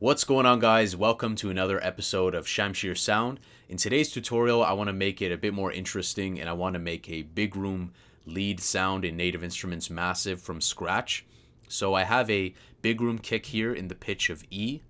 What's going on, guys? Welcome to another episode of Shamshir Sound. In today's tutorial, I want to make it a bit more interesting and I want to make a big room lead sound in Native Instruments Massive from scratch. So I have a big room kick here in the pitch of E.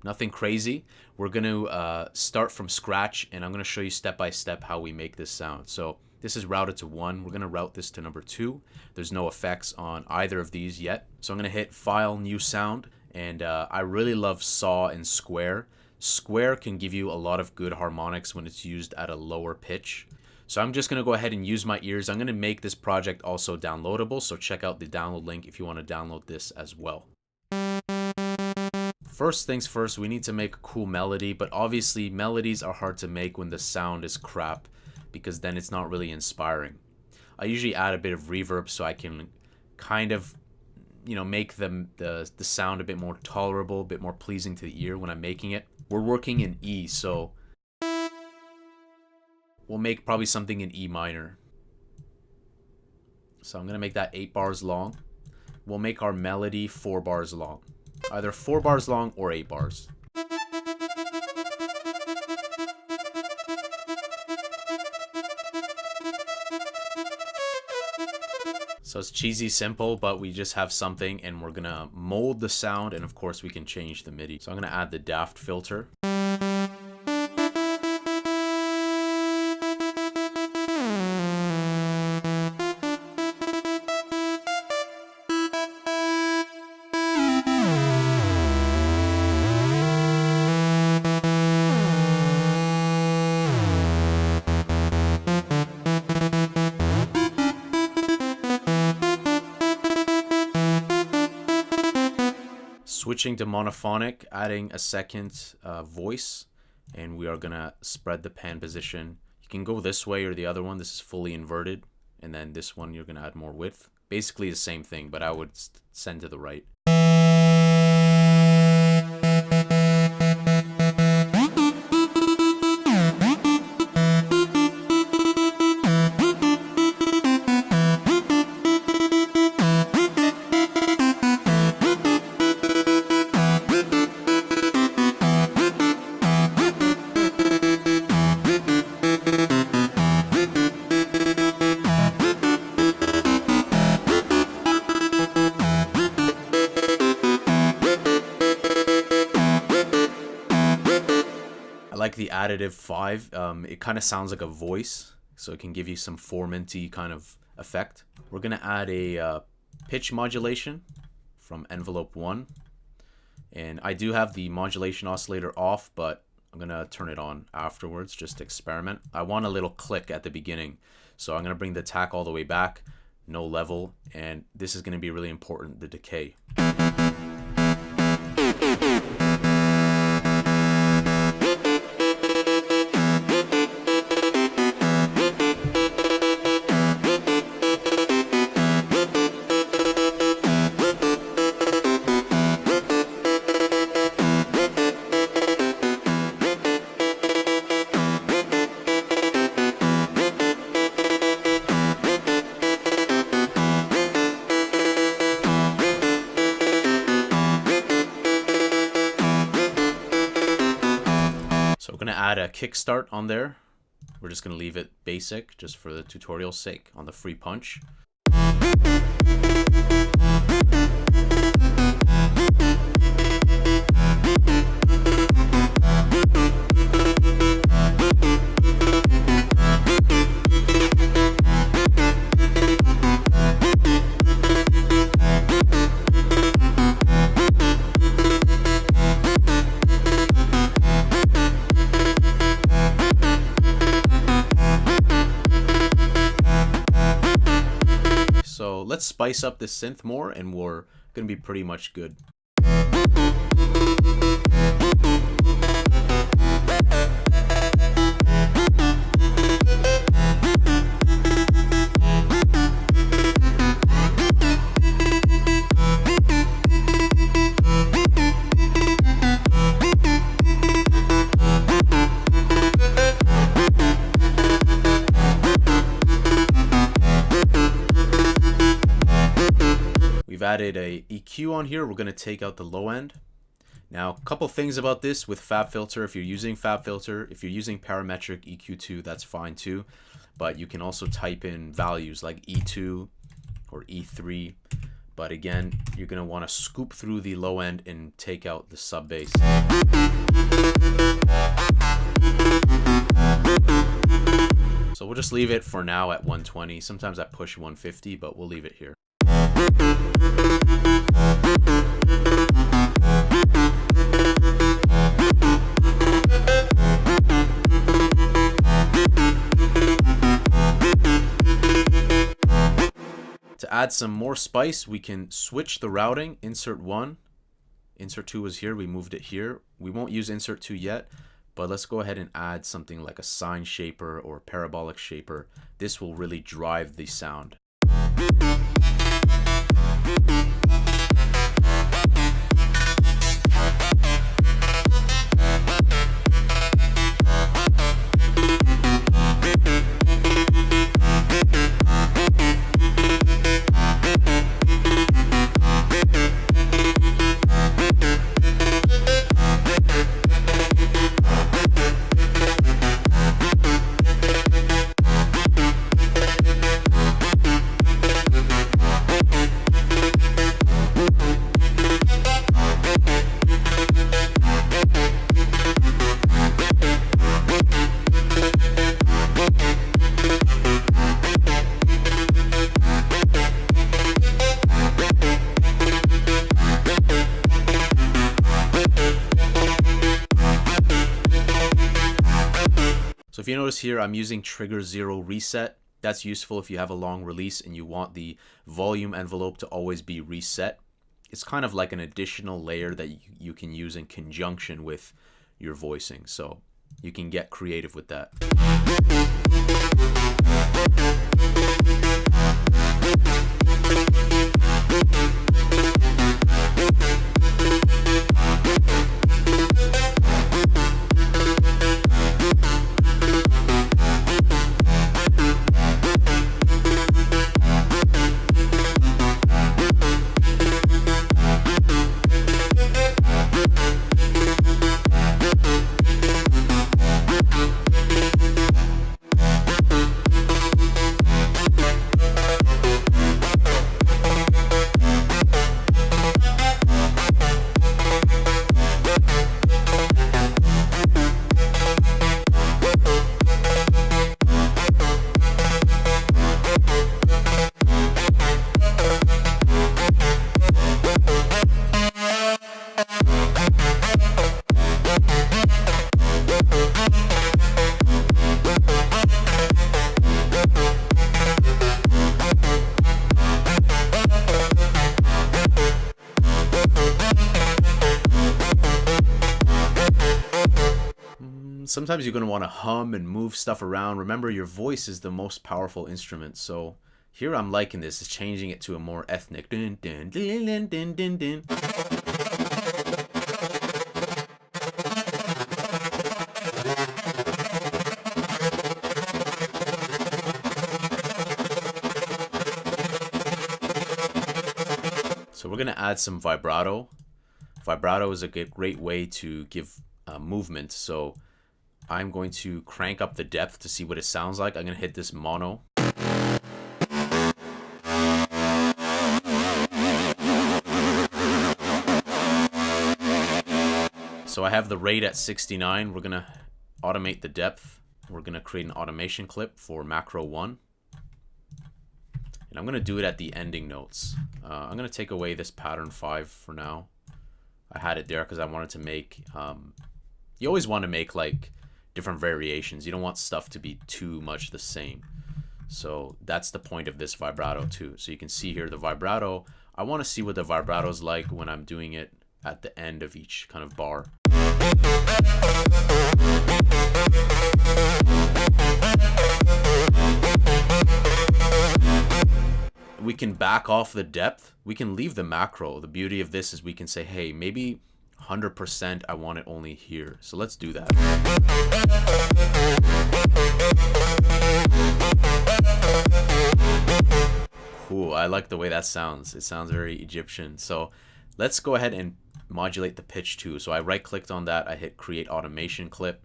Nothing crazy. We're going to start from scratch and I'm going to show you step by step how we make this sound. So this is routed to 1. We're going to route this to number 2. There's no effects on either of these yet. So I'm going to hit File, New Sound. And I really love saw and square. Square can give you a lot of good harmonics when it's used at a lower pitch. So I'm just going to go ahead and use my ears. I'm going to make this project also downloadable. So check out the download link if you want to download this as well. First things first, we need to make a cool melody. But obviously melodies are hard to make when the sound is crap, because then it's not really inspiring. I usually add a bit of reverb so I can kind of, make the sound a bit more tolerable, a bit more pleasing to the ear when I'm making it. We're working in E, so we'll make probably something in E minor. So I'm going to make that 8 bars long. We'll make our melody 4 bars long. Either 4 bars long or 8 bars. So it's cheesy simple, but we just have something and we're gonna mold the sound, and of course we can change the MIDI. So I'm gonna add the Daft filter. Switching to monophonic, adding a second voice, and we are gonna spread the pan position. You can go this way or the other one. This is fully inverted, and then this one you're gonna add more width. Basically the same thing, but I would send to the right. I like the additive 5. It kind of sounds like a voice, so it can give you some Formanty kind of effect. We're going to add a pitch modulation from envelope 1. And I do have the modulation oscillator off, but I'm going to turn it on afterwards just to experiment. I want a little click at the beginning, so I'm going to bring the attack all the way back, no level, and this is going to be really important, the decay. So we're going to add a kickstart on there. We're just going to leave it basic just for the tutorial's sake on the free punch. So let's spice up this synth more and we're going to be pretty much good. added a EQ on here. We're going to take out the low end. Now, a couple things about this with FabFilter. If you're using FabFilter, if you're using parametric EQ2, that's fine too. But you can also type in values like E2 or E3. But again, you're going to want to scoop through the low end and take out the sub bass. So we'll just leave it for now at 120. Sometimes I push 150, but we'll leave it here. To add some more spice, we can switch the routing. Insert 1. Insert 2 was here. We moved it here. We won't use insert 2 yet, but let's go ahead and add something like a sine shaper or parabolic shaper. This will really drive the sound. So if you notice here, I'm using trigger 0 reset. That's useful if you have a long release and you want the volume envelope to always be reset. It's kind of like an additional layer that you can use in conjunction with your voicing. So you can get creative with that. Sometimes you're going to want to hum and move stuff around. Remember, your voice is the most powerful instrument. So here I'm liking this. It's changing it to a more ethnic. Dun, dun, dun, dun, dun, dun, dun. So we're going to add some vibrato. Vibrato is a great way to give movement. So I'm going to crank up the depth to see what it sounds like. I'm going to hit this mono. So I have the rate at 69. We're going to automate the depth. We're going to create an automation clip for macro 1. And I'm going to do it at the ending notes. I'm going to take away this pattern 5 for now. I had it there because I wanted to make... you always want to make like different variations. You don't want stuff to be too much the same. So that's the point of this vibrato too. So you can see here the vibrato. I want to see what the vibrato is like when I'm doing it at the end of each kind of bar. We can back off the depth. We can leave the macro. The beauty of this is we can say, hey, maybe 100% I want it only here. So let's do that. cool. I like the way that sounds. It sounds very Egyptian. So let's go ahead and modulate the pitch too. So I right clicked on that. I hit create automation clip.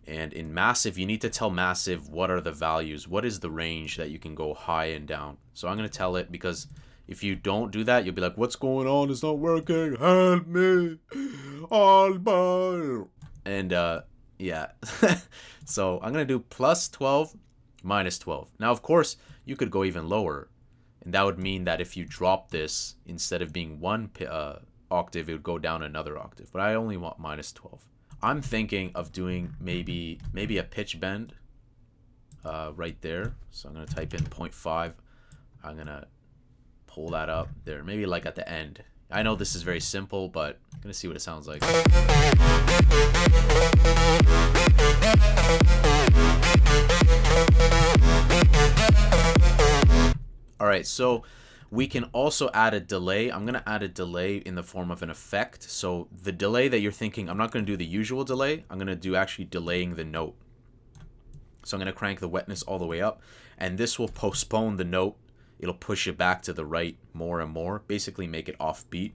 And in massive, you need to tell massive what are the values. What is the range that you can go high and down. So I'm going to tell it, because if you don't do that, you'll be like, what's going on? It's not working. Help me. And yeah. So I'm going to do plus 12, minus 12. Now, of course, you could go even lower. And that would mean that if you drop this, instead of being one octave, it would go down another octave. But I only want minus 12. I'm thinking of doing maybe a pitch bend right there. So I'm going to type in 0.5. I'm going to pull that up there. Maybe like at the end. I know this is very simple, but I'm going to see what it sounds like. Alright, so we can also add a delay. I'm going to add a delay in the form of an effect. So the delay that you're thinking, I'm not going to do the usual delay. I'm going to do actually delaying the note. So I'm going to crank the wetness all the way up. And this will postpone the note. It'll push it back to the right more and more. Basically make it offbeat.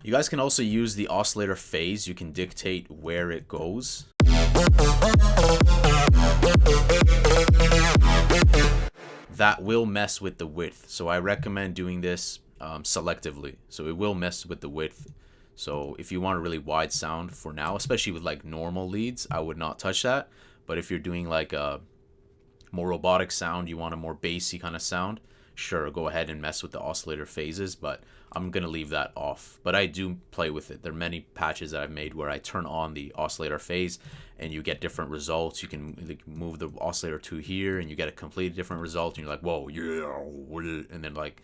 You guys can also use the oscillator phase. You can dictate where it goes. That will mess with the width. So I recommend doing this selectively. So it will mess with the width. So if you want a really wide sound for now, especially with like normal leads, I would not touch that. But if you're doing like a more robotic sound, you want a more bassy kind of sound, sure, go ahead and mess with the oscillator phases, but I'm going to leave that off. But I do play with it. There are many patches that I've made where I turn on the oscillator phase and you get different results. You can move the oscillator to here and you get a completely different result. And you're like, whoa, yeah. And then like,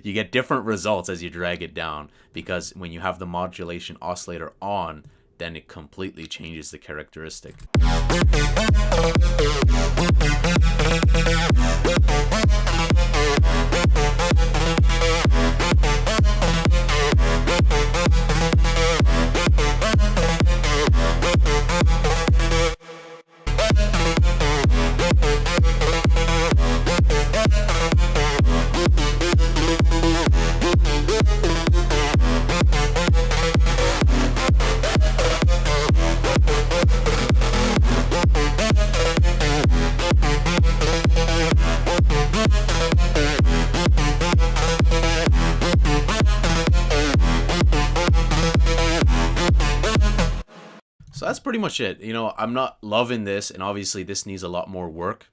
you get different results as you drag it down. Because when you have the modulation oscillator on, then it completely changes the characteristic. So that's pretty much it. You know, I'm not loving this, and obviously this needs a lot more work.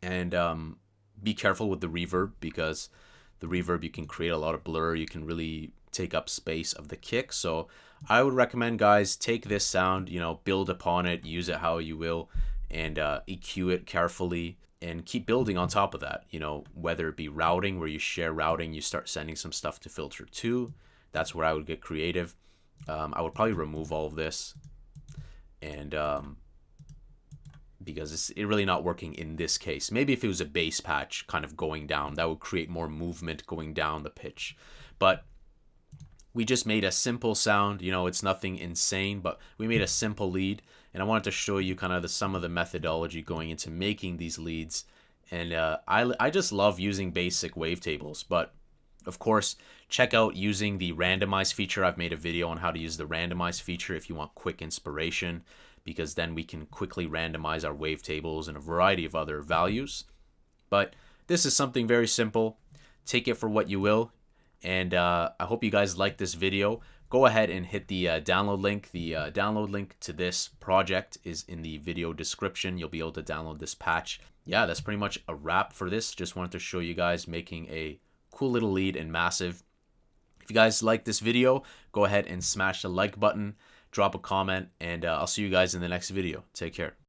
And be careful with the reverb, because the reverb, you can create a lot of blur. You can really take up space of the kick. So I would recommend, guys, take this sound, you know, build upon it, use it how you will, and EQ it carefully, and keep building on top of that. You know, whether it be routing, where you share routing, you start sending some stuff to filter 2. That's where I would get creative. I would probably remove all of this, and because it's really not working in this case. Maybe if it was a bass patch kind of going down, that would create more movement going down the pitch. But we just made a simple sound. You know, it's nothing insane, but we made a simple lead, and I wanted to show you kind of some of the methodology going into making these leads. And I just love using basic wavetables, but of course, check out using the randomize feature. I've made a video on how to use the randomize feature if you want quick inspiration, because then we can quickly randomize our wavetables and a variety of other values. But this is something very simple. Take it for what you will. And I hope you guys like this video. Go ahead and hit the download link. The download link to this project is in the video description. You'll be able to download this patch. Yeah, that's pretty much a wrap for this. Just wanted to show you guys making a cool little lead in Massive. If you guys like this video, go ahead and smash the like button, drop a comment, and I'll see you guys in the next video. Take care.